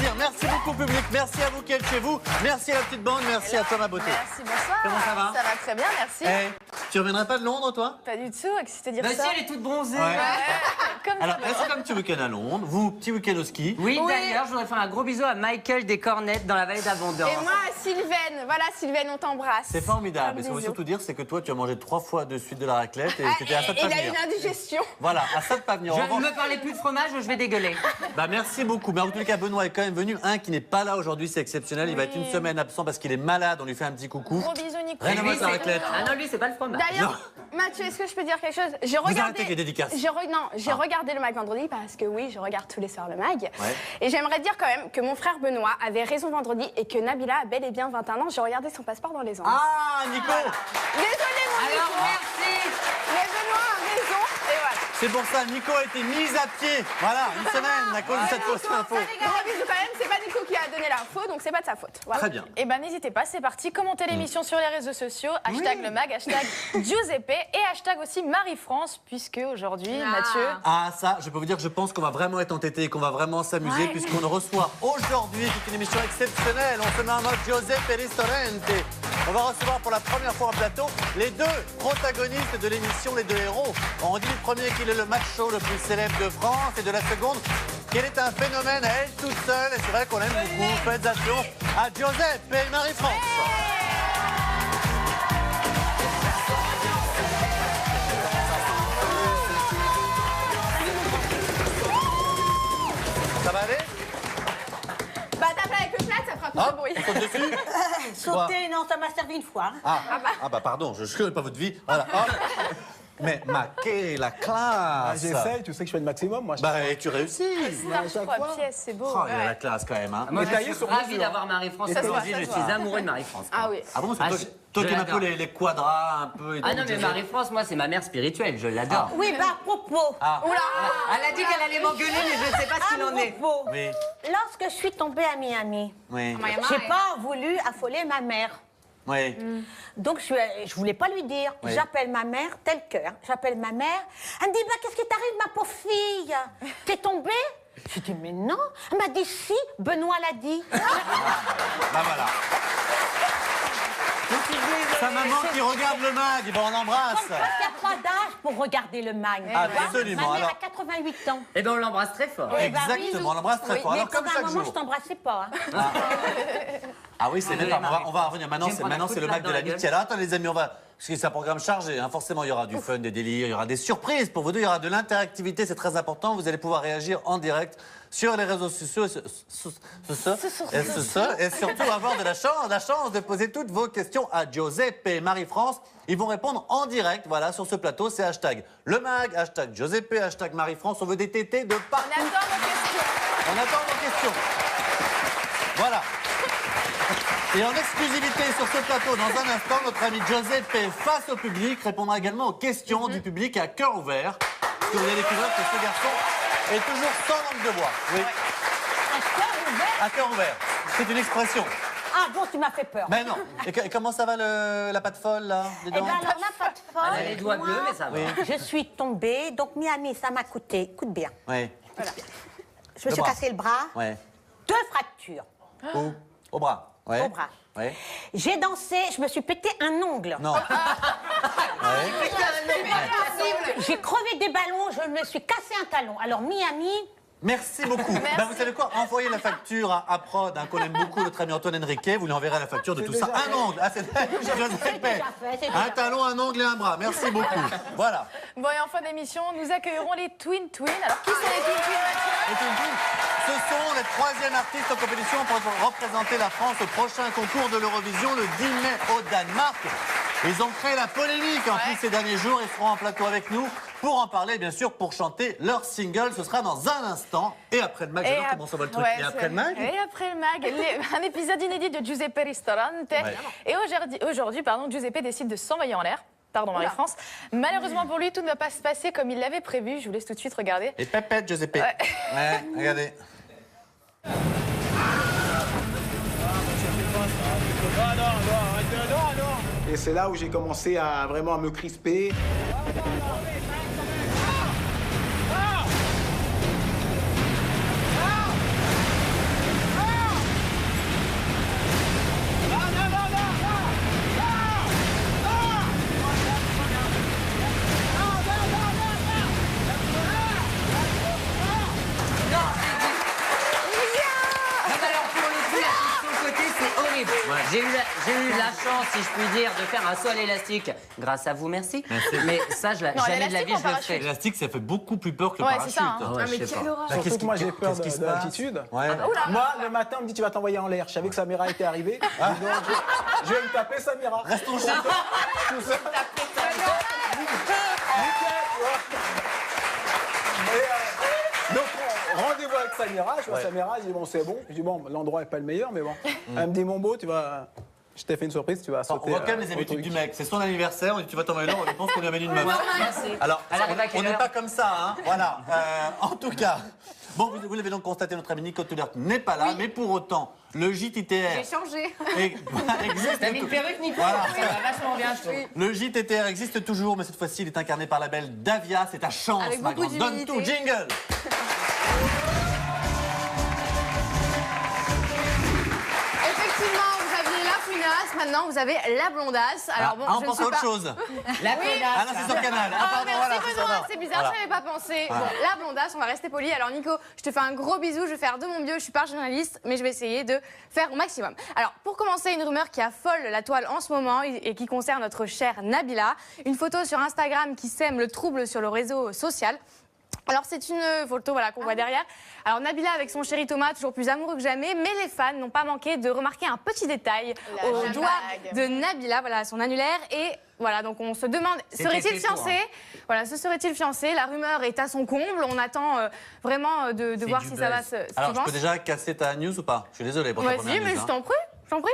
plaisir. Merci beaucoup, public. Merci à vous qui êtes chez vous. Merci à la petite bande. Merci à toi, ma beauté. Merci, bonsoir. Comment ça va? Ça va très bien, merci. Hey, tu reviendrais pas de Londres, toi? Pas du tout, qu'est-ce que tu veux dire Bah ça? si, elle est toute bronzée. Ouais. Comme Alors, ça. est-ce qu'un petit week-end à Londres? Vous, petit week-end au ski? Oui, Oui. d'ailleurs, je voudrais faire un gros bisou à Michael des Cornettes dans la vallée d'Abondance. Et moi, Sylvaine. Voilà, Sylvaine, on t'embrasse. C'est formidable. Comme Et ce qu'on veut bisous. surtout dire, c'est que toi, tu as mangé 3 fois de suite de la raclette et Ah, c'était à ça de pas il a venir. une indigestion. Voilà, à ça de pas venir. Je En ne revanche- me parlez plus de fromage ou je vais dégueuler. Bah merci beaucoup. Mais en tout cas, Benoît est quand même venu. Un qui n'est pas là aujourd'hui, c'est exceptionnel. Il va être une semaine absent parce qu'il est malade. On lui fait un petit coucou. Gros bisous, Nico. Rien à voir avec la c'est- raclette. Ah non, lui, c'est pas le fromage. D'ailleurs, Mathieu, est-ce que je peux dire quelque chose? J'ai arrêtez regardé. avec les dédicaces. Non, j'ai Ah. regardé le mag vendredi parce que oui, je regarde tous les soirs le mag. Ouais. Et j'aimerais dire quand même que mon frère Benoît avait raison vendredi et que Nabila a bel et bien 21 ans. J'ai regardé son passeport dans les ans. Ah, Nico! Désolé, mon Alors, Nico. merci. Mais Benoît a raison. Et voilà. C'est pour ça, Nico a été mise à pied. Voilà, une semaine à cause de cette fausse info. Gros bisous quand même, c'est pas Nico qui a donné l'info, donc c'est pas de sa faute. Voilà. Très bien. Eh ben n'hésitez pas, c'est parti. Commentez l'émission sur les réseaux sociaux. Hashtag le mag, hashtag Giuseppe et hashtag aussi Marie-France, puisque aujourd'hui, Mathieu... Ah, ça, je peux vous dire que je pense qu'on va vraiment être entêté et qu'on va vraiment s'amuser puisqu'on reçoit aujourd'hui toute une émission exceptionnelle. On se met en mode Giuseppe Ristorante. On va recevoir pour la première fois en plateau les 2 protagonistes de l'émission, les 2 héros. On dit du premier qu'il est le macho le plus célèbre de France et de la seconde qu'elle est un phénomène à elle toute seule. Et c'est vrai qu'on l'aime beaucoup. Faites attention à Giuseppe et Marie-France. Ça va aller? Bah tape avec le plat, ça fera plus Hop, de bruit. on saute dessus. Sauter, non, ça m'a servi une fois. Ah bah pardon, je ne connais pas votre vie. Voilà. Hop. Mais quelle la classe! J'essaye, tu sais que je fais le maximum, moi. Bah et tu réussis! Starch 3 pièces, c'est beau. Oh, il a la classe quand même, hein. Moi, je Détaillé suis sur ravi mesure, d'avoir Marie-France Ça se voit, aujourd'hui. ça Je se suis voit. amoureux de Marie-France. Ah oui. Ah bon, c'est Ah, toi, je- toi je qui aimes un peu l'adore. les quadras, un peu... et Ah tout, non, mais Joseph. Marie-France, moi, c'est ma mère spirituelle. Je l'adore. Oui, bah, à propos. Ah, Oula. Elle a dit qu'elle allait m'engueuler, mais je ne sais pas ce qu'il en est. propos. oui, Lorsque je suis tombée à Miami, oui, j'ai pas voulu affoler ma mère. oui. Donc, je voulais pas lui dire. Oui. J'appelle ma mère, tel cœur. J'appelle ma mère. Elle me dit, bah, qu'est-ce qui t'arrive, ma pauvre fille? T'es tombée? Je dis, mais non. Elle m'a dit, si, Benoît l'a dit. Bah voilà. Sa maman qui regarde le mag, bon, on l'embrasse. Il n'y a pas d'âge pour regarder le mag. Absolument, Ma mère alors- a 88 ans. Eh bien, on l'embrasse très fort. Eh ben, Exactement, bisous. on l'embrasse très Oui, fort. mais Alors comme à un chaque moment, jour. je t'embrassais pas. Hein. Ah oui, c'est énorme. On va revenir. Maintenant, Tu me c'est prends un coup de le mag claque de dans la l'amitié. gueule. Alors attends les amis, on va... Parce que c'est un programme chargé, hein. Forcément, il y aura du fun, des délires, il y aura des surprises pour vous deux, il y aura de l'interactivité, c'est très important. Vous allez pouvoir réagir en direct sur les réseaux sociaux et surtout avoir de la chance de poser toutes vos questions à Giuseppe et Marie-France. Ils vont répondre en direct, voilà, sur ce plateau. C'est hashtag le mag, hashtag Giuseppe, hashtag Marie-France. On veut des tétés de partout. On attend vos questions. On attend vos questions. Voilà. Et en exclusivité sur ce plateau, dans un instant, notre ami Giuseppe, face au public, répondra également aux questions du public à cœur ouvert. Parce que vous allez découvrir que ce garçon est toujours sans langue de bois. Oui, Un cœur ouvert. à cœur ouvert. C'est une expression. Ah bon, tu m'as fait peur. Mais non. Et comment ça va la pâte folle, là, Eh dedans bien, alors, la pâte folle. Elle a les doigts moi, bleus, mais ça va. Oui. Je suis tombée, donc Miami, ça m'a coûté, écoute bien. Oui. Je me suis bras. cassé le bras, Ouais. 2 fractures Où? Au bras. Ouais. au bras. Ouais. J'ai dansé, je me suis pété un ongle. Non. Ouais. J'ai crevé des ballons, je me suis cassé un talon. Alors Miami, Merci beaucoup. Ben, vous savez quoi? Envoyez la facture à Prod, hein, qu'on aime beaucoup, notre ami Antoine Henriquet. Vous lui enverrez la facture de tout ça. Un ongle. Ah, c'est Joseph. déjà fait, c'est Un déjà talon, un ongle et un bras. Merci beaucoup. Voilà. Bon, et en fin d'émission, nous accueillerons les Twin Twins. Alors, qui sont les Twin Twins, Mathieu? Et tout, ce sont les 3e artistes en compétition pour représenter la France au prochain concours de l'Eurovision le 10 mai au Danemark. Ils ont créé la polémique en plus ces derniers jours. Ils seront en plateau avec nous pour en parler, bien sûr, pour chanter leur single. Ce sera dans un instant. Et après le mag, j'adore comment ça va le truc. Ouais, et après le mag? Et après le mag, un épisode inédit de Giuseppe Ristorante. Ouais. Et aujourd'hui, Giuseppe décide de s'envoyer en l'air. Pardon, Marie-France. Malheureusement pour lui, tout ne va pas se passer comme il l'avait prévu. Je vous laisse tout de suite regarder. Et pépette, Giuseppe. Ouais. Ouais, regardez. Et c'est là où j'ai commencé à vraiment me crisper. J'ai eu la chance, si je puis dire, de faire un saut à l'élastique. Grâce à vous, merci. Mais ça, jamais de la vie, je le ferai. L'élastique, ça fait beaucoup plus peur que le Ouais, parachute. c'est ça, hein. Ah ouais, je sais pas. Surtout que moi, j'ai peur qu'est-ce qui se de passe l'altitude. Ouais. Moi, le matin, on me dit tu vas t'envoyer en l'air. Je savais que Samira était arrivée. Donc, je vais me taper Samira. Restons chez Tout ça. Et, donc, rendez-vous avec Samira. Je vois Samira, je dis bon, c'est bon. Je dis bon, l'endroit n'est pas le meilleur, mais bon. Elle me dit mon beau, tu vas. Je t'ai fait une surprise, tu vas On sauter. voit quand même les au habitudes truc. du mec. C'est son anniversaire, on dit tu vas t'envoyer là, on pense qu'on lui amène une meuf. Merci. Alors, Elle arrive à quelle on n'est heure pas comme ça, hein. Voilà. En tout cas, bon, vous l'avez donc constaté, notre ami Nico Tuller n'est pas là, mais pour autant, le JTTR J'ai changé. existe. T'as mis une perruque, Nico? Voilà. Ça va vachement bien, je trouve. Le JTTR existe toujours, mais cette fois-ci, il est incarné par la belle Davia. C'est ta chance, Avec ma beaucoup grande. Donne d'humilité. tout, jingle. Effectivement, vous aviez la fouinasse, maintenant vous avez la blondasse. Alors bon, on je ne pense suis à autre pas... chose. La Ah là, c'est sur Canal. Ah, Ah, pardon, merci voilà, Benoît, ça va. c'est bizarre, Voilà. je n'avais pas pensé. Voilà. Bon, la blondasse, on va rester poli. Alors Nico, je te fais un gros bisou, je vais faire de mon mieux, je suis pas journaliste, mais je vais essayer de faire au maximum. Alors, pour commencer, une rumeur qui affole la toile en ce moment et qui concerne notre chère Nabila. Une photo sur Instagram qui sème le trouble sur le réseau social. Alors c'est une photo voilà, qu'on voit derrière. Alors Nabila avec son chéri Thomas, toujours plus amoureux que jamais, mais les fans n'ont pas manqué de remarquer un petit détail La au bague. doigt de Nabila, voilà son annulaire. Et voilà, donc on se demande, C'était serait-il fait pour, fiancé? Voilà, se serait-il fiancé? La rumeur est à son comble, on attend vraiment de voir du si ça va buzz. se Alors, je se peux déjà casser ta news ou pas? Je suis désolé pour ta Vas-y, première mais news. je hein. t'en prie, je t'en prie.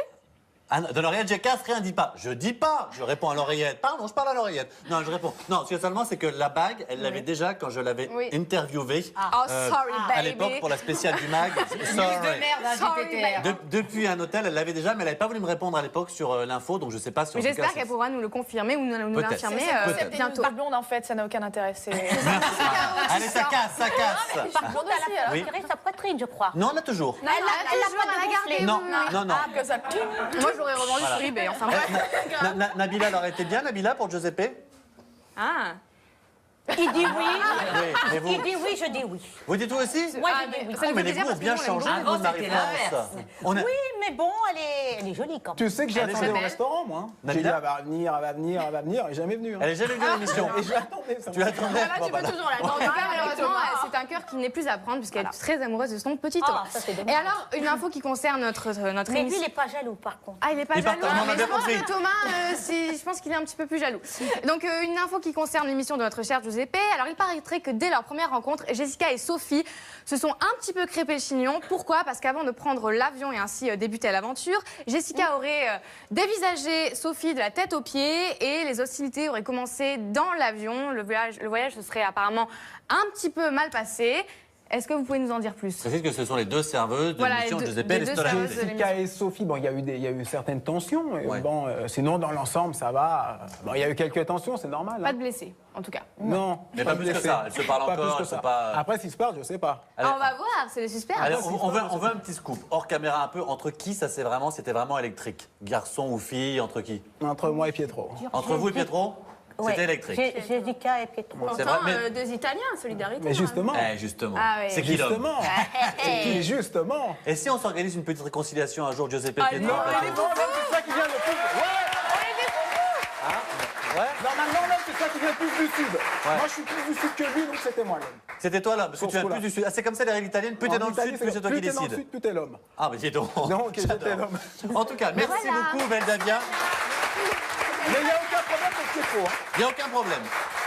Ah, de l'oreillette, je casse, rien dit pas. Je dis pas, je réponds à l'oreillette. Pardon, je parle à l'oreillette. Non, je réponds. Non, ce que seulement, c'est que la bague, elle l'avait déjà quand je l'avais Oui. interviewée. Oh, sorry, À baby. l'époque, pour la spéciale du mag. News de Sorry. merde, un Sorry, JTTR. Depuis un hôtel, elle l'avait déjà, mais elle n'avait pas voulu me répondre à l'époque sur l'info, donc je sais pas si Mais en tout cas, j'espère c'est- qu'elle pourra nous le confirmer ou nous Peut-être. l'infirmer Peut-être. C'était bientôt. une blonde en fait, ça n'a aucun intérêt. C'est... Allez, ça casse, ça casse. Par contre, elle a Oui. tiré sa poitrine, je crois. Non, on a toujours. Elle a gardé. Non, non, non. que ça... Moi, j'aurais revendu sur eBay. Enfin, bref. Nabila, elle aurait été bien, Nabila, pour Giuseppe? Ah. Il dit oui. Oui, mais vous, Il dit oui, je dis oui. vous dites vous aussi? Moi, Ah, je dis oui. ça nous Mais fait les plaisir goûts ont parce que bien nous, on l'aime changé, beaucoup. vous, Avant, c'était Marie-France. l'inverse. On a- Oui, mais bon, elle est jolie quand même. Tu sais que j'attendais au belle. restaurant, moi. J'ai dit, Nabila elle va venir, elle va venir, elle va venir, et jamais venue. hein. Elle est jamais venue à l'émission. Et je l'attendais. ça Tu me- l'attendais? Voilà, Bon, tu bah, peux là. toujours l'attendre. En tout cas, malheureusement, c'est un cœur qui n'est plus à prendre puisqu'elle est très amoureuse de son petit Thomas. ça, c'est dommage. Et alors, une info qui concerne notre Mais lui, émission. il n'est pas jaloux, par contre. Ah, il n'est pas Il jaloux. partage, on a mais bien je pense compris. que Thomas, je pense qu'il est un petit peu plus jaloux. Donc, une info qui concerne l'émission de notre cher Giuseppe. Alors, il paraîtrait que dès leur première rencontre, Jessica et Sophie se sont un petit peu crêpé le chignon. Pourquoi? Parce qu'avant de prendre l'avion et ainsi débuter l'aventure, Jessica aurait dévisagé Sophie de la tête aux pieds et les hostilités auraient commencé dans l'avion. Le voyage se serait apparemment un petit peu mal passé. Est-ce que vous pouvez nous en dire plus? Je précise que ce sont les deux serveuses de Voilà, l'émission les deux- Giuseppe les et deux Ristorante. serveuses de Jessica et Sophie, bon, il y a eu certaines tensions. Et Ouais. bon, sinon, dans l'ensemble, ça va. Bon, il y a eu quelques tensions, c'est normal. Pas hein. de blessés, en tout cas. Non. Mais pas plus que blessé. ça, elles se parlent Pas encore, plus que elles sont ça. pas- Après, s'ils se parlent, je sais pas. Allez. On va voir, c'est le suspense. Allez, on veut un petit scoop, hors caméra un peu, entre qui ça c'était vraiment électrique? Garçon ou fille, entre qui? Entre moi et Pietro. Entre vous et Pietro? Ouais. C'était électrique. Jessica et Pietro. C'est vrai, mais... Deux Italiens, solidarité. Mais justement. Justement. Ah oui. C'est qui l'homme? Justement. C'est qui, justement. Et si on s'organise une petite réconciliation un jour, Giuseppe et Pietro? Non, après mais tout non, là, c'est ça qui vient le plus. Ouais. Normalement, là, c'est ça qui vient plus du sud. Moi, je suis plus du sud que lui, donc c'était moi l'homme. C'était toi là, parce que Sur tu viens ce plus coup-là. du sud. Ah, c'est comme ça les règles italiennes, plus t'es dans le sud, plus c'est toi qui Plus t'es dans le décides. sud, plus t'es l'homme. Ah, mais dis donc. Donc, j'étais J'adore. l'homme. En tout cas, merci beaucoup, Belle Davia. Mais il n'y a aucun problème pour Pietro. hein. Il n'y a aucun problème.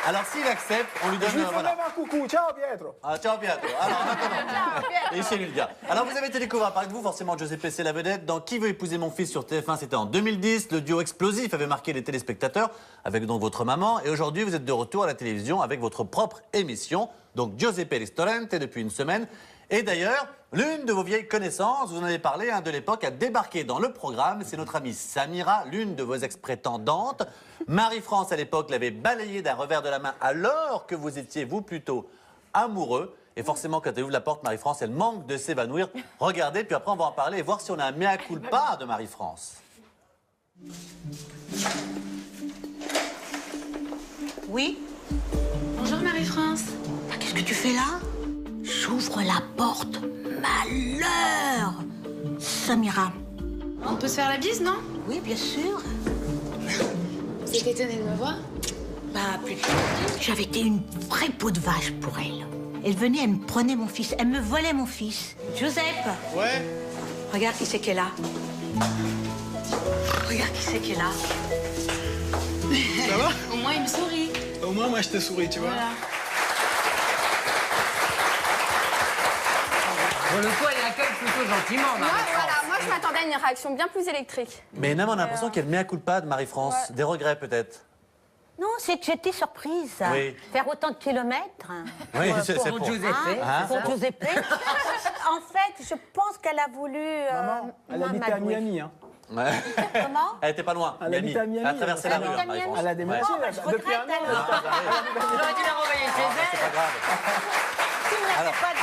Alors, s'il accepte, on lui donne. Je lui fais voilà. même un coucou. Ciao, Pietro. Ah, ciao Pietro. Alors, maintenant. Et chez lui, le gars. Alors, vous avez été découvert par vous, forcément, Giuseppe, c'est la vedette. Dans Qui veut épouser mon fils sur TF1, c'était en 2010. Le duo explosif avait marqué les téléspectateurs, avec donc votre maman. Et aujourd'hui, vous êtes de retour à la télévision avec votre propre émission. Donc, Giuseppe Ristorante, depuis une semaine. Et d'ailleurs, l'une de vos vieilles connaissances, vous en avez parlé, de l'époque, a débarqué dans le programme. C'est notre amie Samira, l'une de vos ex-prétendantes. Marie-France, à l'époque, l'avait balayée d'un revers de la main alors que vous étiez, vous, plutôt amoureux. Et forcément, quand elle ouvre la porte, Marie-France, elle manque de s'évanouir. Regardez, puis après, on va en parler et voir si on a un mea culpa de Marie-France. Oui. Bonjour Marie-France. Ah, qu'est-ce que tu fais là? J'ouvre la porte. Malheur. Samira, On peut se faire la bise, non? Oui, bien sûr. Vous êtes étonnée de me voir? Bah, plutôt. J'avais été une vraie peau de vache pour elle. Elle venait, elle me prenait mon fils. Elle me volait mon fils. Giuseppe. Ouais. Regarde qui c'est qui est là. Regarde qui c'est qui est là. Ça va? Au moins, il me sourit. Au moins, moi, je te souris, tu vois. Voilà. Pour le coup, elle accueille plutôt gentiment, Moi, Marie-France. voilà, moi je m'attendais à une réaction bien plus électrique. Mais Nam, on a l'impression qu'elle met à coup de pas de Marie-France. Ouais. Des regrets peut-être. Non, c'est que j'étais surprise. Oui. Faire autant de kilomètres. Oui, c'est Pour pour. Giuseppe. Hein Pour Giuseppe. En fait, je pense qu'elle a voulu. Maman, elle habitait à m'amadouer. Miami, hein. Ouais. Comment? Elle était pas loin. Elle habite à Miami. Elle a traversé la Elle rue, habite à hein, Marie-France. Miami. Elle a déménagé Oh, bah, je depuis un regrette, an. alors. J'aurais dû la renvoyer chez elle. C'est pas grave. Tu ne l'avais Alors, pas dit.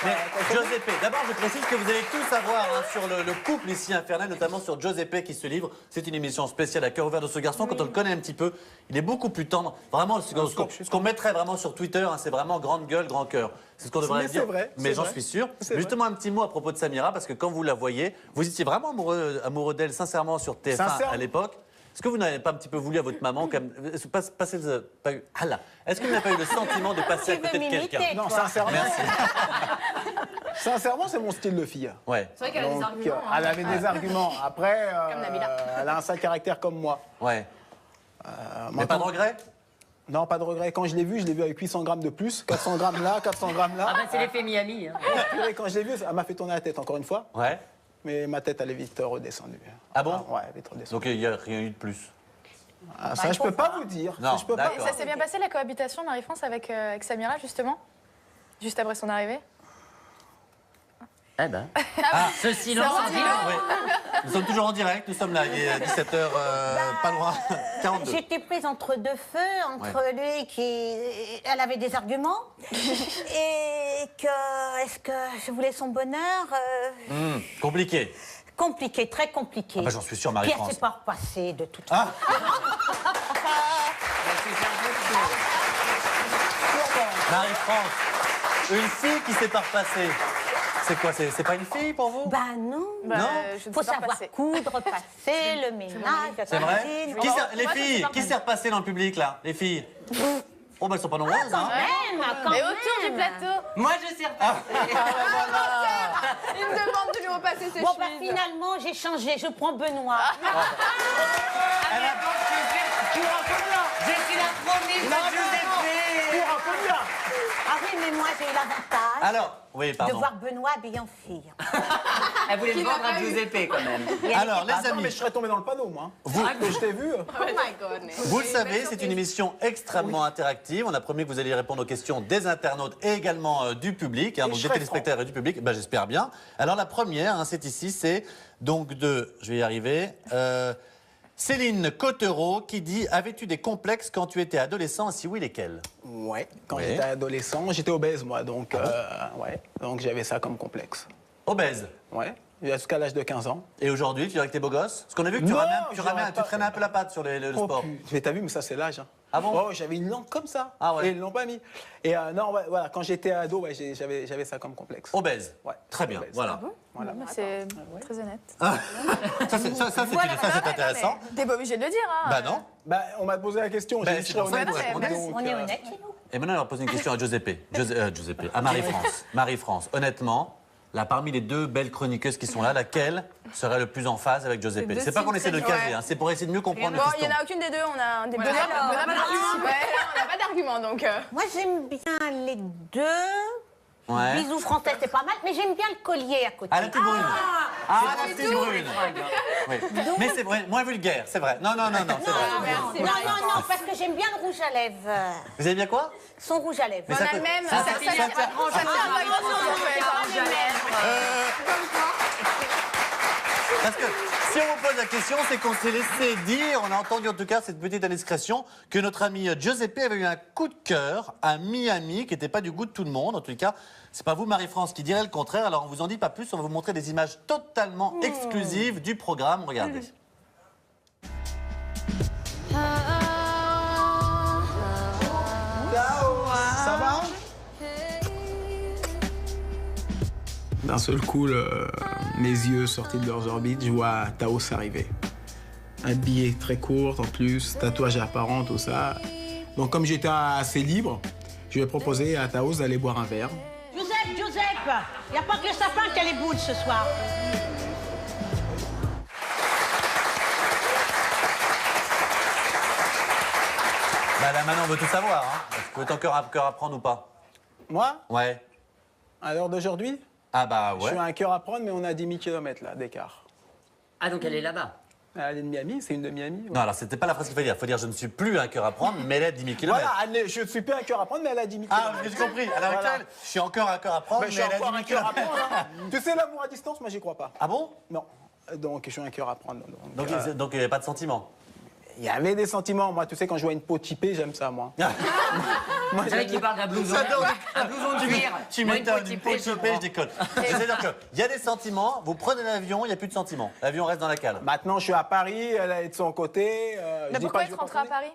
Mais Giuseppe, d'abord je précise que vous allez tout savoir hein, sur le couple ici infernal, notamment sur Giuseppe qui se livre. C'est une émission spéciale à cœur ouvert de ce garçon. Quand on le connaît un petit peu, il est beaucoup plus tendre. Vraiment, ce qu'on mettrait vraiment sur Twitter, hein, c'est vraiment grande gueule, grand cœur. C'est ce qu'on devrait Mais dire. c'est vrai, mais c'est j'en vrai. suis sûr. C'est Justement, un petit mot à propos de Samira, parce que quand vous la voyez, vous étiez vraiment amoureux d'elle, sincèrement, sur TF1 Sincèrement. à l'époque. Est-ce que vous n'avez pas un petit peu voulu à votre maman quand même, passer pas eu, ah là, est-ce que vous n'avez pas eu le sentiment de passer à Tu côté veux de quelqu'un? m'imiter, Non, toi. sincèrement. Sincèrement, c'est mon style de fille. Ouais, C'est vrai qu'elle a des Donc, arguments. hein. elle avait des arguments. Après, Comme Nabila. elle a un sale caractère comme moi. ouais. Mais Maintenant- pas de regret? Non, pas de regret. Quand je l'ai vu avec 800 grammes de plus. 400 grammes là, 400 grammes là. Ah bah c'est l'effet Miami. Hein. Et quand je l'ai vu, elle m'a fait tourner la tête encore une fois. Ouais. Mais ma tête, elle est vite redescendue. Ah bon? Ouais, vite redescendue. Donc il n'y a rien eu de plus. Ah, ça, je peux pas vous dire. Non, Ça, je peux pas. Et d'accord. ça s'est bien passé la cohabitation, Marie-France, avec Samira, justement? Juste après son arrivée? Eh ben. Ce silence en dit long. Oui. Nous sommes toujours en direct, nous sommes là, il est 17h, pas loin, 42. J'étais prise entre deux feux, entre lui qui... Elle avait des arguments, et que... Est-ce que je voulais son bonheur Compliqué. Compliqué, très compliqué. Ah bah, j'en suis sûr, Puis elle Marie-France. s'est pas repassée, de toute Ah. Marie-France, une fille qui s'est pas repassée. C'est quoi, c'est pas une fille pour vous? Bah non. Bah, Non. je ne Faut sais pas savoir passer. coudre, passer, le ménage, la C'est vrai? cuisine. Qui Moi, les je filles, sais pas qui s'est repassé dans le public là? Les filles? Oh bah elles sont pas nombreuses, hein? Quand Et même. autour du plateau, Moi je sais repassé. il me demande de lui repasser ses Bon, bah chemises. finalement, j'ai changé, je prends Benoît. Je suis la promise de Giuseppe. Ah oui, mais moi, j'ai eu l'avantage Alors, oui, de pardon. voir Benoît habillé en fille. Elle voulait le vendre à Giuseppe quand même. Alors, les Attends, amis, mais je serais tombé dans le panneau, moi. vous, Que je t'ai vu. Oh my God. vous le savez, c'est une émission extrêmement interactive. On a promis que vous alliez répondre aux questions des internautes et également du public, hein, Et donc je des serai téléspectateurs et du public. Ben, j'espère bien. Alors la première, hein, c'est ici, c'est donc de, je vais y arriver, Céline Cottereau qui dit « Avais-tu des complexes quand tu étais adolescent? Si oui, lesquels ?» Ouais, quand Oui. j'étais adolescent, j'étais obèse, moi, donc, ouais, donc j'avais ça comme complexe. Obèse. Ouais, jusqu'à l'âge de 15 ans. Et aujourd'hui, tu dirais que t'es beau gosse? Parce qu'on a vu que tu, Non, ramènes, tu traînais un peu la patte sur le Oh, sport. mais t'as vu, mais ça, c'est l'âge. Hein. Ah bon? Oh, j'avais une langue comme ça. Ah ouais. Et ils l'ont pas mis. Et non, ouais, voilà, quand j'étais ado, ouais, j'avais ça comme complexe. Obèse. Ouais. Très bien, Obèse. voilà. Voilà. C'est très honnête. C'est intéressant. T'es pas obligé de le dire, hein. Bah non. Bah, on m'a posé la question, Bah, j'ai dit c'est je serais pour ça honnête. que vous répondez. donc, On est honnête chez nous. Et maintenant, on va poser une question à Giuseppe. Giuseppe, à Marie-France. Marie-France, honnêtement, là, parmi les deux belles chroniqueuses qui sont là, laquelle serait le plus en phase avec Giuseppe? C'est deux C'est pas qu'on styles essaie de le très caser, différents. hein, c'est pour essayer de mieux comprendre Bon, le il n'y fiston. en a aucune des deux, on a des Voilà. bonheurs. On n'a pas d'argument. Ouais, là, on n'a pas d'argument, donc. Moi, j'aime bien les deux. Ouais. Bisous français, c'est pas mal, mais j'aime bien le collier à côté. Ah, la petite brune. Ah, la petite brune. Oui. Mais c'est vrai, moins vulgaire, c'est vrai. Non, c'est vrai. Non, parce que j'aime bien le rouge à lèvres. Vous avez bien quoi? Son rouge à lèvres. Mais On a le même, ça tient pas grand-chose. Ça tient pas grand-chose, en fait. On a les mêmes. Parce que si on vous pose la question, c'est qu'on s'est laissé dire, on a entendu en tout cas cette petite indiscrétion, que notre ami Giuseppe avait eu un coup de cœur à Miami qui n'était pas du goût de tout le monde. En tout cas, c'est pas vous, Marie-France, qui dirait le contraire. Alors on vous en dit pas plus, on va vous montrer des images totalement exclusives du programme. Regardez. Ça va? D'un seul coup, mes yeux sortis de leurs orbites, je vois Taos arriver. Habillé très court en plus, tatouage apparent, tout ça. Donc comme j'étais assez libre, je lui ai proposé à Taos d'aller boire un verre. Giuseppe, il n'y a pas que le sapin qui a les boules ce soir. Bah là maintenant on veut tout savoir. Hein. Est-ce que vous êtes encore un cœur à prendre ou pas? Moi, Ouais. à l'heure d'aujourd'hui, Ah bah je ouais. suis à un cœur à prendre, mais on a 10 000 km là, d'écart. Ah, donc elle est là-bas. Elle est de Miami, c'est une de Miami. Ouais. Non alors c'était pas la phrase qu'il fallait dire. Il faut dire je ne suis plus un cœur à prendre, mais elle est à 10 000 km. Voilà, je ne suis plus un cœur à prendre, mais elle a 10 000 Ah, km. j'ai compris. À l'heure actuelle, je suis encore un cœur à prendre, Mais mais, je suis elle est à 10 encore 000 un cœur à km. prendre. Hein. Tu sais, l'amour à distance, moi, j'y crois pas. Ah bon? Non. Donc, je suis un cœur à prendre. Donc il n'y avait pas de sentiment. Il y avait des sentiments. Moi, tu sais, quand je vois une peau typée, j'aime ça, moi. Vous savez qui parle d'un blouson? Un blouson de cuir. Tu Moi, une m'étonnes, peau une peau typée, je chopée, je comprends. déconne. C'est-à-dire qu'il y a des sentiments, vous prenez l'avion, il n'y a plus de sentiments. L'avion reste dans la cale. Maintenant, je suis à Paris, elle est de son côté. Mais pourquoi être rentré à Paris?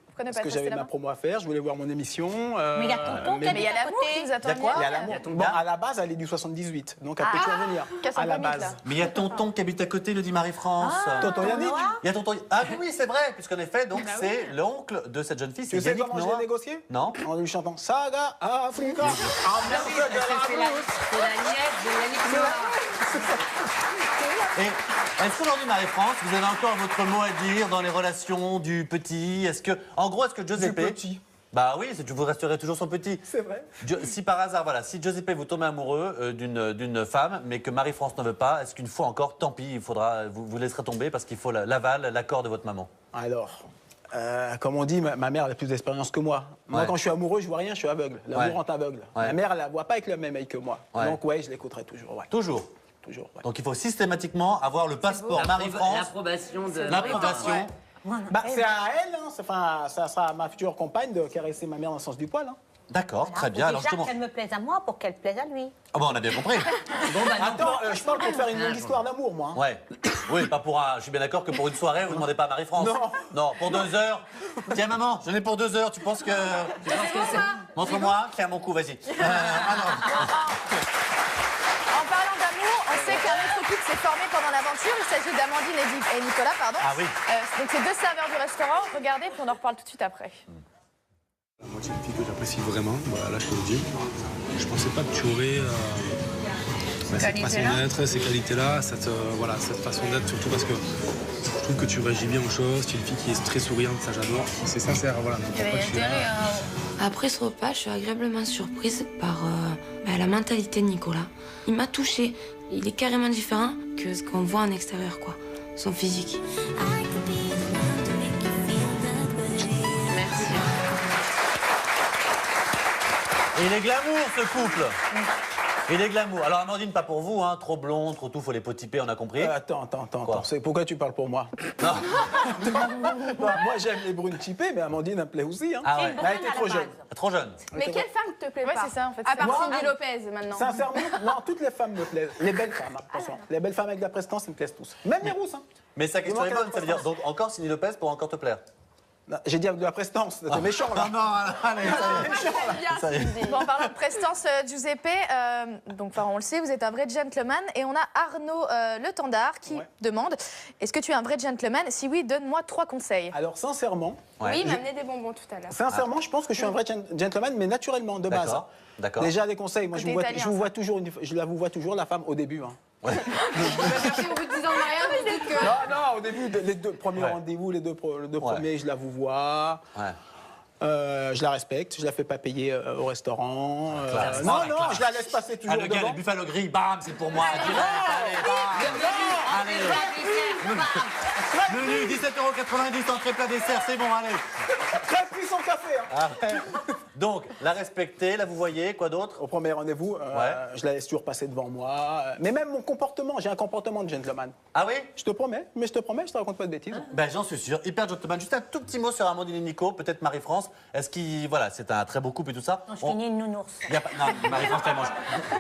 Vous connaissez Parce pas que j'avais ma promo à faire, je voulais voir mon émission. Mais il y a tonton qui Mais il y a l'amour qui nous attend. Il y a quoi? Il y a l'amour. Bon, à la base, elle est du 78, donc elle peut toujours venir. Casse À un la peu mythe, là. base. Mais il y a tonton qui habite à côté, le dit Marie-France. Tonton Yannick, Il y a tonton. Ah oui, c'est vrai, puisqu'en effet, donc c'est l'oncle de cette jeune fille. tu C'est sais Yannick comment je Noah. l'ai négocié? Non. En lui chantant Saga Africa. C'est la nièce de Yannick Noah. Et est-ce qu'aujourd'hui, Marie-France, vous avez encore votre mot à dire dans les relations du petit? Est-ce que, en gros, est-ce que Giuseppe. petit. Bah oui, vous resterez toujours son petit. C'est vrai. Si par hasard, voilà, si Giuseppe vous tombez amoureux d'une femme, mais que Marie-France ne veut pas, est-ce qu'une fois encore, tant pis, il faudra, vous laisserez tomber parce qu'il faut l'aval, l'accord de votre maman? Alors, comme on dit, ma mère a plus d'expérience que moi. Moi, Ouais. quand je suis amoureux, je vois rien, je suis aveugle. L'amour Ouais. rend aveugle. Ouais. Ma mère, elle la voit pas avec le même œil que moi. Ouais. Donc, ouais, je l'écouterai toujours. Ouais. Toujours. Toujours. Ouais. Donc il faut systématiquement avoir le passeport Marie-France, L'approbation de. l'approbation. Bah, c'est à elle, hein. Enfin, ça sera à ma future compagne de caresser ma mère dans le sens du poil. Hein. D'accord, très bien. Alors Déjà justement. qu'elle me plaise à moi pour qu'elle plaise à lui. Ah bon, on a bien compris. Bon, bah, non. Attends, je parle pour faire une longue histoire d'amour, moi. Hein. Ouais. Oui, pas pour un. Je suis bien d'accord que pour une soirée, vous ne demandez pas à Marie-France. Non. Non, pour 2 heures. Tiens, maman, j'en ai pour 2 heures. Tu penses que. Montre-moi. Tiens, mon cou, vas-y. En parlant d'amour, on sait qu'un autre couple s'est formé pendant l'aventure. Il s'agit d'Amandine et Nicolas, pardon. Ah oui. Donc c'est 2 serveurs du restaurant. Regardez, puis on en reparle tout de suite après. Moi, c'est une fille que j'apprécie vraiment, voilà, là je te le dis. Je pensais pas que tu aurais cette façon d'être, ces qualités-là, cette façon d'être, surtout parce que je trouve que tu réagis bien aux choses, tu es une fille qui est très souriante, ça j'adore. C'est sincère, voilà. Donc, pourquoi tu es là. Après ce repas, je suis agréablement surprise par la mentalité de Nicolas. Il m'a touchée. Il est carrément différent que ce qu'on voit en extérieur, quoi. Son physique. Et il est glamour, ce couple. Il est glamour. Alors, Amandine, pas pour vous, hein. Trop blonde, trop tout, faut les peaux typées, on a compris. Attends. Quoi Pourquoi tu parles pour moi? Non. Moi, j'aime les brunes typées, mais Amandine, elle me plaît aussi. Hein. Ah ouais. Elle était trop jeune. Trop jeune. Mais quelle femme te plaît Ouais, pas? c'est ça, en fait, À c'est part moi. Cindy Lopez, maintenant. Sincèrement, non, toutes les femmes me plaisent. Les belles femmes, attention. Les belles femmes avec de la prestance, ils me plaisent tous. Même les rousses. Hein. Mais sa question Il est manque bonne, ça veut dire donc encore Cindy Lopez pour encore te plaire. Non, j'ai dit avec de la prestance. T'es méchant, là. non, allez, ça y est. Bon, en parlant de prestance, Giuseppe, donc on le sait, vous êtes un vrai gentleman. Et on a Arnaud Le Tendard qui demande, est-ce que tu es un vrai gentleman? Si oui, donne-moi 3 conseils. Alors, sincèrement, Oui, il m'a amené des bonbons tout à l'heure. sincèrement, je pense que je suis un vrai gentleman, mais naturellement, de base. D'accord. Déjà, des conseils. Moi, Côté italien, je vous vois toujours, je la vous vois toujours, la femme, au début. Hein. Au bout de 10 ans de mariage, vous dites que... Non, au début, les 2 premiers rendez-vous, les deux premiers, je la vous vois. Ouais. Je la respecte, je la fais pas payer au restaurant. classe. Non, La non, classe. je la laisse passer Ah, toujours le gars, devant. les buffalo gris, bam, c'est pour moi. Allez. Menu 17,90 €, entrée plat dessert, c'est bon, allez. Très puissant café. Hein. Ah ouais. Donc, la respecter, là, vous voyez, quoi d'autre? Au premier rendez-vous, je la laisse toujours passer devant moi. Mais même mon comportement, j'ai un comportement de gentleman. Ah oui? Je te promets, je te raconte pas de bêtises. Ben, j'en suis sûr. Hyper gentleman. Juste un tout petit mot sur Amandine et Nico, peut-être Marie-France. Est-ce qu'il. Voilà, c'est un très beau couple et tout ça. Je finis une nounours. Y a pas... Non, Marie-France, elle mange.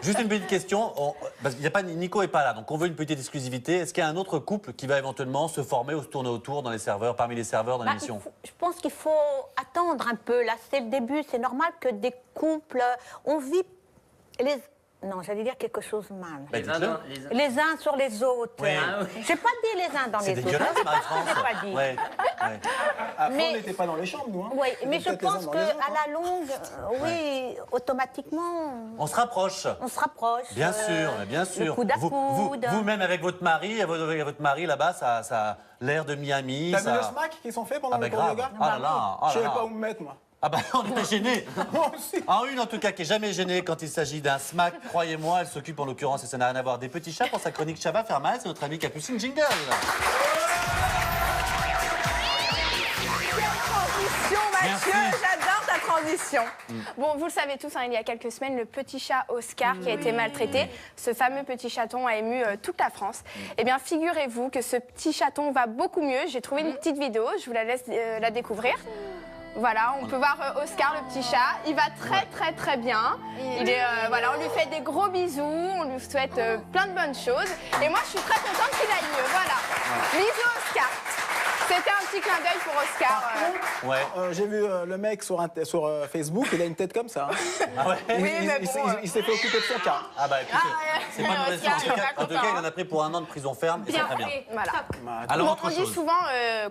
Juste une petite question. Parce qu'il y a pas... Nico est pas là, donc on veut une petite exclusivité. Est-ce qu'il y a un autre couple qui va éventuellement se former ou se tourner autour dans les serveurs, parmi les serveurs dans l'émission? Je pense qu'il faut attendre un peu. Là, c'est le début. C'est normal que des couples. On vit. Non, j'allais dire quelque chose de mal. Bah, dites-le. Les uns sur les autres. Oui. J'ai pas dit les uns dans les C'est autres. dégueulasse, Marie-France. J'ai pas dit. Ouais. Après, Mais- on n'était pas dans les chambres, nous. Hein. Oui, mais je Peut-être les uns pense dans qu'à les autres, hein. la longue, oui, automatiquement, On se rapproche. on se rapproche. Bien sûr, mais bien sûr. Le coude à coude. Vous-même avec votre mari, votre mari là-bas, ça a l'air de Miami. T'as ça... vu le smack qu'ils sont faits pendant Ah bah le cours de grave. yoga Ah là là. Je savais pas où me mettre, moi. Ah bah on était gênés. Moi aussi. Ah, une en tout cas qui est jamais gênée quand il s'agit d'un smack, croyez-moi, elle s'occupe en l'occurrence, et ça n'a rien à voir, des petits chats pour sa chronique Chat va faire mal, c'est notre amie Capucine Jingle. Transition, Mathieu, Merci. j'adore ta transition. Bon, vous le savez tous, hein, il y a quelques semaines, le petit chat Oscar qui a été maltraité, ce fameux petit chaton a ému toute la France. Eh bien, figurez-vous que ce petit chaton va beaucoup mieux. J'ai trouvé une petite vidéo, je vous la laisse la découvrir. Voilà, on peut voir Oscar, le petit chat. Il va très bien. Il est, voilà, on lui fait des gros bisous, on lui souhaite plein de bonnes choses. Et moi, je suis très contente qu'il aille mieux. Voilà. Bisous, Oscar. C'était un petit clin d'œil pour Oscar. Ouais. J'ai vu le mec sur Facebook, il a une tête comme ça. Hein. Ah ouais. Il s'est fait occuper de son cas. Ah bah écoutez, c'est pas une mauvaise chose. Oscar, En tout cas, il en a pris pour 1 an de prison ferme, et c'est très bien. Voilà. Alors, Bon, autre on dit chose. souvent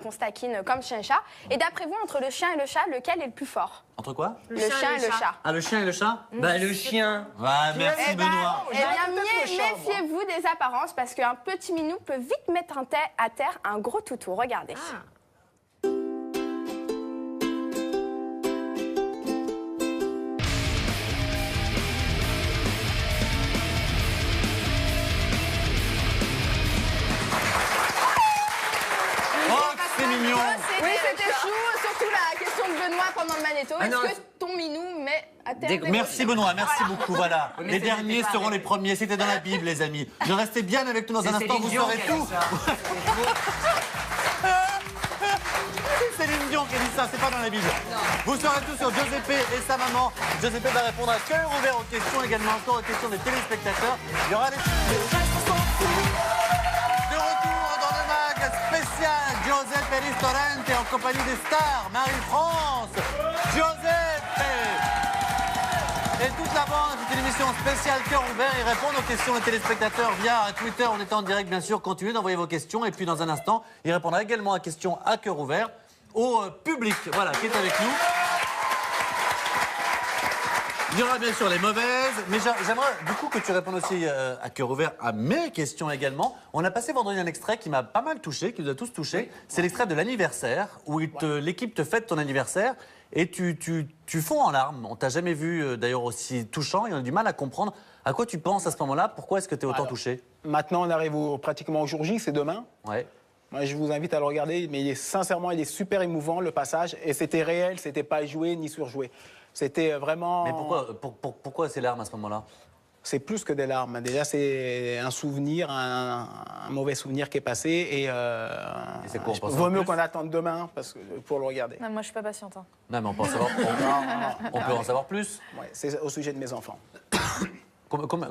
qu'on se taquine comme chien et chat. Et d'après vous, entre le chien et le chat, lequel est le plus fort? Entre quoi? Le chien et le chat. Ah, le chien et le chat? Bah, le chien. Ouais, merci Benoît. Eh bien, peut-être le chat, moi. méfiez-vous des apparences parce qu'un petit minou peut vite mettre à terre un gros toutou. Regardez. Oh, c'est mignon. Oui, c'était chou, surtout la question de Benoît pendant le magnéto. Ah non, Est-ce que ton minou met à terre Des- des Merci Benoît, merci beaucoup, voilà. Oui, mais Les c'est- derniers c'était pas seront avec- les premiers, c'était dans la Bible les amis. Ne restez bien avec nous dans un instant, vous saurez tout. C'est Céline Dion qui a dit ça, c'est pas dans la Bible. Vous saurez tout sur Giuseppe et sa maman. Giuseppe va répondre à cœur ouvert aux questions, également encore aux questions des téléspectateurs. Il y aura les... De retour dans le mag spécial Giuseppe Ristorante en compagnie des stars Marie-France, Giuseppe et toute la bande. C'est une émission spéciale cœur ouvert. Ils répondent aux questions des téléspectateurs via Twitter. On est en direct, bien sûr. Continuez d'envoyer vos questions. Et puis, dans un instant, il répondra également à questions à cœur ouvert au public. Voilà, qui est avec nous. Il y aura bien sûr les mauvaises, mais j'aimerais du coup que tu répondes aussi à cœur ouvert à mes questions également. On a passé vendredi un extrait qui m'a pas mal touché, qui nous a tous touchés. C'est l'extrait de l'anniversaire, où l'équipe te fête ton anniversaire et tu fonds en larmes. On t'a jamais vu d'ailleurs aussi touchant et on a du mal à comprendre à quoi tu penses à ce moment-là. Pourquoi est-ce que tu es autant Alors, touché? Maintenant, on arrive pratiquement au jour J, c'est demain. Ouais. Moi, je vous invite à le regarder, mais sincèrement, il est super émouvant, le passage. Et c'était réel, c'était pas joué ni surjoué. C'était vraiment... Mais pourquoi ces larmes à ce moment-là? C'est plus que des larmes. Déjà, c'est un souvenir, un mauvais souvenir qui est passé. Et c'est quoi, on pense en vaut mieux plus qu'on attende demain pour le regarder. Non, moi, je suis pas patiente. Hein. Non, mais on peut en savoir, on peut en savoir plus. Ouais, c'est au sujet de mes enfants.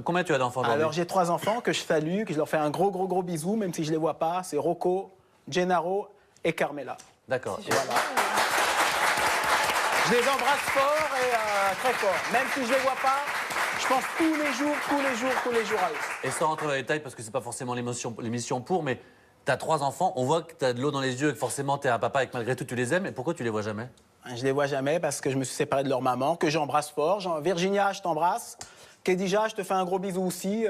Combien tu as d'enfants aujourd'hui? Alors, j'ai 3 enfants que je salue, que je leur fais un gros bisou, même si je les vois pas. C'est Rocco, Gennaro et Carmela. D'accord. Voilà. Je les embrasse fort et très fort. Même si je les vois pas, je pense tous les jours à eux. Et sans rentrer dans les détails, parce que c'est pas forcément l'émission pour, mais t'as 3 enfants, on voit que t'as de l'eau dans les yeux et que forcément t'es un papa et que malgré tout tu les aimes. Et pourquoi tu les vois jamais? Je les vois jamais parce que je me suis séparé de leur maman, que j'embrasse fort. Virginia, je t'embrasse. Kedija, je te fais un gros bisou aussi.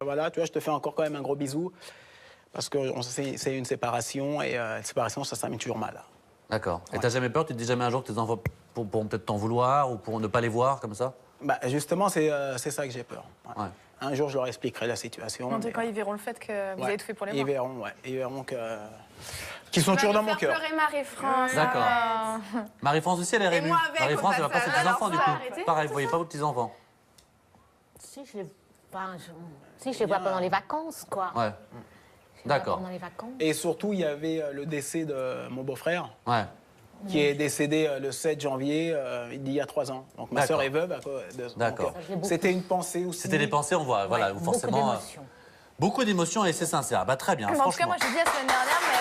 Voilà, tu vois, je te fais encore quand même un gros bisou. Parce que c'est une séparation et une séparation, ça termine toujours mal. D'accord. Et Ouais. t'as jamais peur, tu te dis jamais un jour que tes enfants pourront peut-être t'en vouloir ou pour ne pas les voir comme ça? Bah, justement, c'est ça que j'ai peur. Ouais. Ouais. Un jour, je leur expliquerai la situation. En tout mais- cas, ils verront le fait que vous Ouais. avez tout fait pour les Ils voir. verront, ouais. Ils verront qu'ils sont toujours dans mon cœur. Pleurer Marie-France. D'accord. Marie-France aussi, elle est rémue. moi avec, Marie-France, au elle va pas ses passage. petits-enfants du Alors, coup. faut arrêter. Pareil, vous voyez pas vos petits-enfants? Si je les vois pendant les vacances, quoi. Ouais. Je les vois D'accord. Pendant les vacances. Et surtout, il y avait le décès de mon beau-frère, Ouais. qui est décédé le 7 janvier, il y a 3 ans. Donc ma D'accord. sœur est veuve. D'accord. Donc, c'était une pensée aussi. C'était des pensées, on voit, voilà, où forcément. Beaucoup d'émotions et c'est sincère. Bah très bien, Mais en tout cas, franchement. moi, j'ai dit la semaine dernière, mais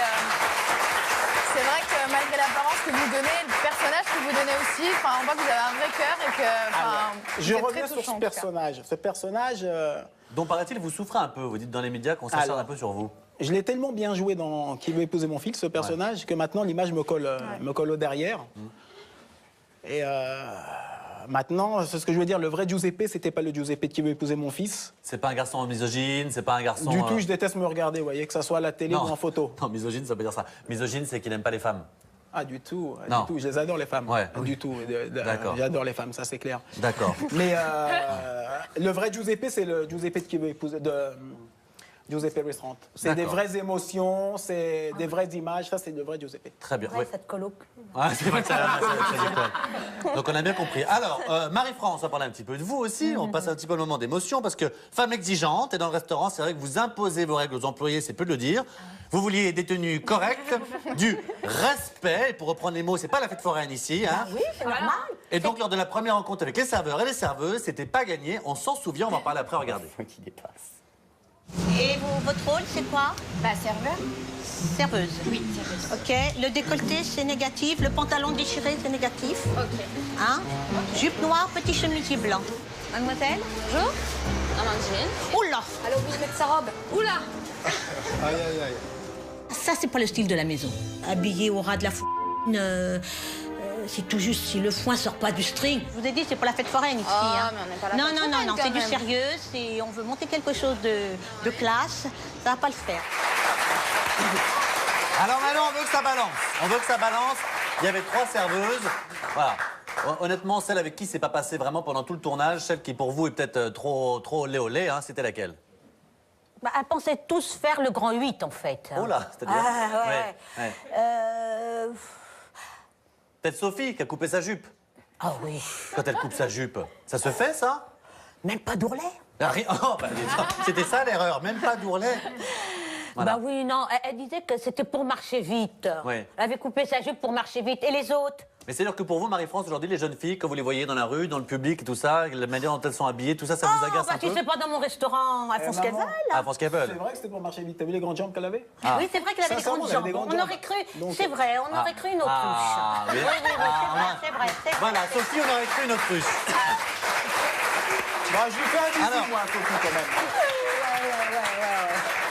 c'est vrai que malgré l'apparence que vous donnez, personne personnage que vous donnez aussi. Enfin, on voit que vous avez un vrai cœur et que. Je reviens sur ce personnage. Ce personnage. Dont paraît-il, vous souffrez un peu. Vous dites dans les médias qu'on s'acharne un peu sur vous. Je l'ai tellement bien joué dans Qui veut épouser mon fils, ce personnage, que maintenant l'image me colle au derrière. Et maintenant, c'est ce que je veux dire, le vrai Giuseppe, c'était pas le Giuseppe de Qui veut épouser mon fils. C'est pas un garçon misogyne, c'est pas un garçon... Du tout, je déteste me regarder, vous voyez, que ça soit à la télé ou en photo. Non, misogyne, ça veut dire ça. Misogyne, c'est qu'il n'aime pas les femmes. Ah, du tout, non. Du tout. Je les adore, les femmes. Ouais. Du tout. J'adore les femmes, ça c'est clair. D'accord. Mais le vrai Giuseppe, c'est le Giuseppe de Qui veut épouser... Giuseppe Restaurant. C'est des vraies émotions, c'est des vraies images, ça c'est le vrai Giuseppe. Très bien. Ouais, ça te colle au cul. Ouais, c'est vrai que ça donc on a bien compris. Alors, Marie-France, on va parler un petit peu de vous aussi. On passe un petit peu le moment d'émotion parce que femme exigeante, et dans le restaurant, c'est vrai que vous imposez vos règles aux employés, c'est peu de le dire. Vous vouliez des tenues correctes, du respect, et pour reprendre les mots, c'est pas la fête foraine ici. Hein. Oui, c'est normal. Et donc, lors de la première rencontre avec les serveurs et les serveuses, c'était pas gagné. On s'en souvient, on va en parler après, regardez. Qui dépasse. Et votre rôle, c'est quoi? Bah, serveur. Serveuse. Oui, serveuse. Ok. Le décolleté, c'est négatif. Le pantalon déchiré, c'est négatif. Ok. Hein? Jupe noire, petit chemisier blanc. Mademoiselle? Bonjour. Amandine. Oula! Elle a oublié de mettre sa robe. Oula! Aïe, aïe, aïe. Ça, c'est pas le style de la maison. Habillé au ras de la c'est tout juste si le foin sort pas du string. Je vous ai dit, c'est pas la fête foraine ici. Ah, mais on n'est pas la fête foraine, Non, quand c'est du même. sérieux. On veut monter quelque chose de classe. Ça va pas le faire. Alors maintenant, on veut que ça balance. On veut que ça balance. Il y avait 3 serveuses. Voilà. Honnêtement, celle avec qui c'est pas passé vraiment pendant tout le tournage, celle qui pour vous est peut-être trop olé olé, hein, c'était laquelle? Bah, elles pensaient tous faire le grand 8, en fait. Oh là, c'est-à-dire ouais. Peut-être Sophie qui a coupé sa jupe. Ah oui. Quand elle coupe sa jupe, ça se fait, ça? Même pas d'ourlet. Oh, bah, c'était ça l'erreur, même pas d'ourlet. Voilà. Bah oui, non, elle disait que c'était pour marcher vite. Oui. Elle avait coupé sa jupe pour marcher vite. Et les autres? Mais c'est-à-dire que pour vous, Marie-France, aujourd'hui, les jeunes filles, quand vous les voyez dans la rue, dans le public et tout ça, la manière dont elles sont habillées, tout ça, ça vous agace un peu? Tu sais pas, dans mon restaurant, elles font ce qu'elles veulent. Ah, font ce qu'elles veulent. C'est vrai que c'était pour marcher vite. T'as vu les grandes jambes qu'elle avait? Oui, c'est vrai qu'elle avait des grandes jambes. On aurait cru, c'est vrai, on aurait cru une autruche. Oui, c'est vrai. Voilà, Sophie, on aurait cru une autruche. Bah, je lui fais un bisou, moi, Sophie, quand même.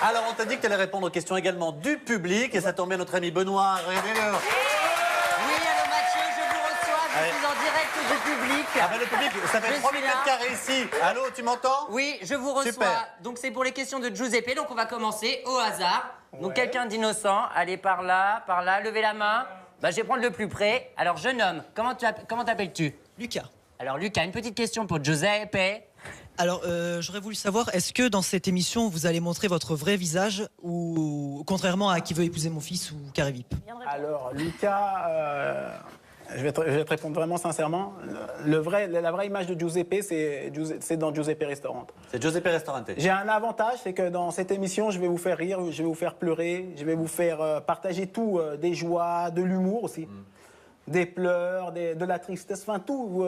Alors, on t'a dit que tu allais répondre aux questions également du public, et ça tombe bien, notre ami Benoît, regardez-le. Oui, allô Mathieu, je vous reçois, je suis en direct du public. Ah ben le public, ça fait Je 3 suis mètres là. carrés ici. Allô, tu m'entends? Oui, je vous reçois. Super. Donc c'est pour les questions de Giuseppe, donc on va commencer au hasard. Donc quelqu'un d'innocent, allez par là, levez la main. Bah, je vais prendre le plus près. Alors jeune homme, comment t'appelles-tu? Lucas. Alors Lucas, une petite question pour Giuseppe. Alors, j'aurais voulu savoir, est-ce que dans cette émission, vous allez montrer votre vrai visage ou contrairement à Qui veut épouser mon fils ou Carré VIP? Alors, Lucas, je vais te répondre vraiment sincèrement. La vraie image de Giuseppe, c'est dans Giuseppe Restaurant. C'est Giuseppe Restaurante. J'ai un avantage, c'est que dans cette émission, je vais vous faire rire, je vais vous faire pleurer, je vais vous faire partager tout, des joies, de l'humour aussi. Des pleurs, de la tristesse, enfin tout.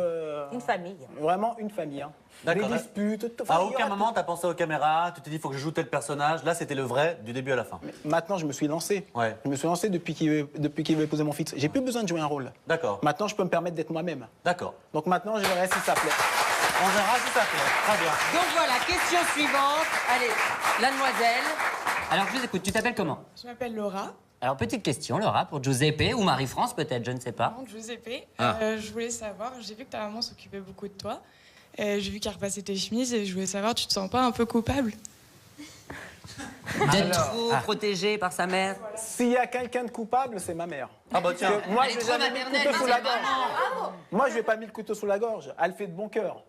Une famille. Vraiment une famille. Hein. Des D'accord. disputes. Tout, À aucun moment, t'as pensé aux caméras, tu t'es dit, il faut que je joue tel personnage. Là, c'était le vrai du début à la fin. Maintenant, je me suis lancé. Ouais. Je me suis lancé depuis qu'il veut épouser mon fils. J'ai plus besoin de jouer un rôle. D'accord. Maintenant, je peux me permettre d'être moi-même. D'accord. Donc maintenant, je verrai si ça plaît. On verra si ça plaît. Très bien. Donc voilà, question suivante. Allez, la demoiselle. Alors je vous écoute, tu t'appelles comment? Je m'appelle Laura. Alors petite question, Laura, pour Giuseppe ou Marie-France peut-être, je ne sais pas. Non, Giuseppe. Ah. Je voulais savoir, j'ai vu que ta maman s'occupait beaucoup de toi. J'ai vu qu'elle repassait tes chemises et je voulais savoir, tu te sens pas un peu coupable? D'être trop protégée par sa mère. S'il y a quelqu'un de coupable, c'est ma mère. Ah bah tiens. Parce que moi, Elle est je vais trop jamais mis le maternelle, couteau sous c'est la vraiment. gorge. Moi, je vais pas mis le couteau sous la gorge. Elle fait de bon cœur.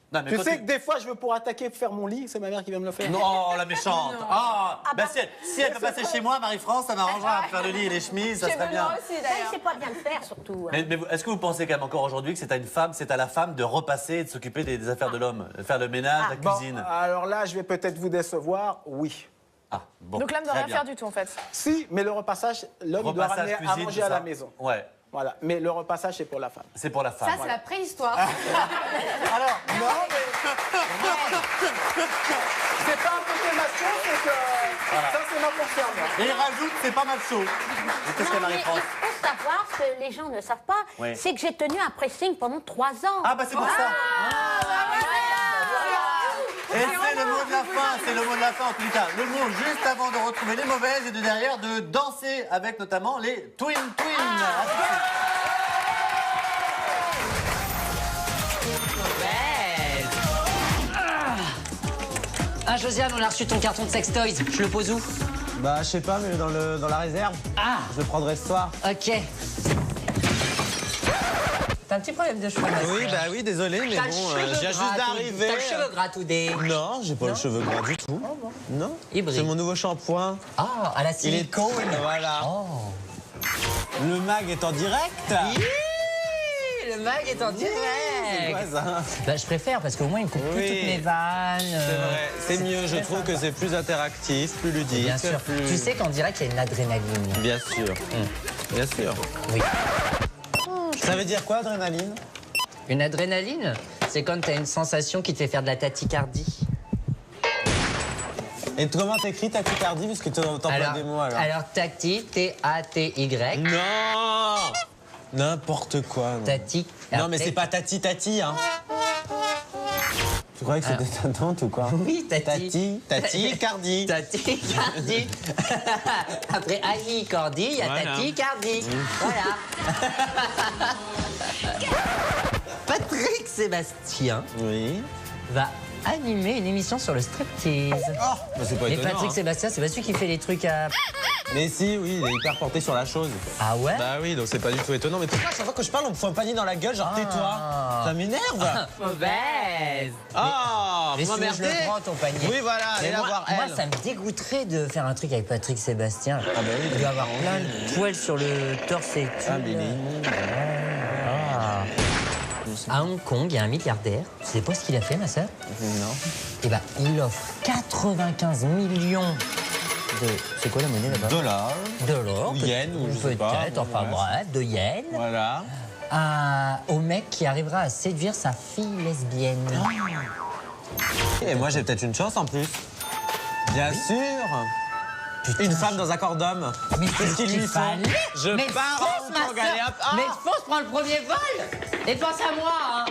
Non, mais Tu quand sais que des fois, je veux pour attaquer, faire mon lit, c'est ma mère qui va me le faire. Non, la méchante. Ah, bah si elle peut passer chez moi, Marie-France, ça m'arrangera de faire le lit et les chemises, ça serait bien. aussi, Ça, il sait pas bien le faire, surtout. Mais est-ce que vous pensez quand même encore aujourd'hui que c'est à la femme de repasser et de s'occuper des affaires de l'homme, de faire le ménage, la Bon, cuisine? alors là, je vais peut-être vous décevoir, oui. Ah, bon. Donc l'homme ne doit très rien bien. faire du tout en fait. Si, mais le repassage, l'homme doit Repassage, ramener à cuisine, manger tout à la ça. maison. Ouais, Voilà. Mais le repassage, c'est pour la femme. c'est pour la femme. Ça, c'est la préhistoire. Alors, Non, mais. C'est pas un peu de ma chance, c'est que. Ça, c'est ma Et il rajoute, c'est pas mal chaud. Qu'est-ce qu'elle Non, mais Marie-France? il faut savoir, ce que les gens ne savent pas, Oui. c'est que j'ai tenu un pressing pendant 3 ans. Ah bah c'est pour ça. Et c'est le mot de la fin, c'est le mot de la fin en tout cas. Le mot juste avant de retrouver les mauvaises et de derrière de danser avec notamment les Twin Twin. À tout de suite. Ah, Josiane, on a reçu ton carton de Sextoys. Je le pose où? Bah, je sais pas, mais dans la réserve. Ah, Je le prendrai ce soir. ok. T'as un petit problème de cheveux, Oui, bah oui, désolé, mais T'as le bon, cheveu je viens gras, juste d'arriver. T'as le cheveu gras tout des... Non, j'ai pas le cheveu gras du tout. Non. Il brille. C'est mon nouveau shampoing. Ah, à la Il est silicone. Voilà. Oh. Le mag est en direct. Le mag est en direct. C'est quoi ça? Bah, je préfère parce qu'au moins il me coupe plus Oui. toutes mes vannes. C'est vrai. C'est mieux, je trouve que c'est plus interactif, plus ludique. Bien sûr. plus- Tu sais qu'en direct, il y a une adrénaline. Bien sûr. Bien sûr. Oui. Ça veut dire quoi, adrénaline? Une adrénaline, c'est quand t'as une sensation qui te fait faire de la tachycardie. Et comment t'écris tachycardie, puisque t'emploies des mots alors? Alors tacti, T-A-T-Y. Non! N'importe quoi. Non, Tati. non mais c'est pas tati tati, hein. Tu croyais que c'était ta tante ou quoi? Oui, tati. Tachycardie. Tachycardie. Après Aïe-Cordie, il y a Voilà. Tachycardie. Voilà. Patrick Sébastien Oui. va animer une émission sur le striptease. Oh, bah c'est pas Mais étonnant. Patrick hein. Sébastien, c'est pas celui qui fait les trucs à... Mais si, oui, il est hyper porté sur la chose. Ah ouais? Bah oui, donc c'est pas du tout étonnant. Mais pourquoi à chaque fois que je parle, on me fout un panier dans la gueule, genre tais-toi? Ça m'énerve. Mauvaise. Ah, Mais vous si je m'emmerdez. le prends ton panier. Oui, voilà, allez Mais la moi, voir, moi, elle. ça me dégoûterait de faire un truc avec Patrick Sébastien. Ah bah oui, il doit avoir plein de poils sur le torse et tout. Ah, mais il est immonde. Ah. À Hong Kong, il y a un milliardaire. Tu sais pas ce qu'il a fait, ma sœur? Non. Eh ben, il offre 95 millions de... C'est quoi la monnaie là-bas? Dollars. Dollars. Ou yens, ou je sais pas. Peut-être, enfin Ouais. bref, de yens. Voilà. Au mec qui arrivera à séduire sa fille lesbienne. Et moi, j'ai peut-être une chance en plus. Bien sûr. Putain, Une femme dans un corps d'homme. Mais Qu'est-ce qu'il lui faut? fallait. Je Mais pars fonce, en ma Hong Kong, allez, sœur. hop. Ah. Mais fonce, prends le premier vol. Et pense à moi, hein.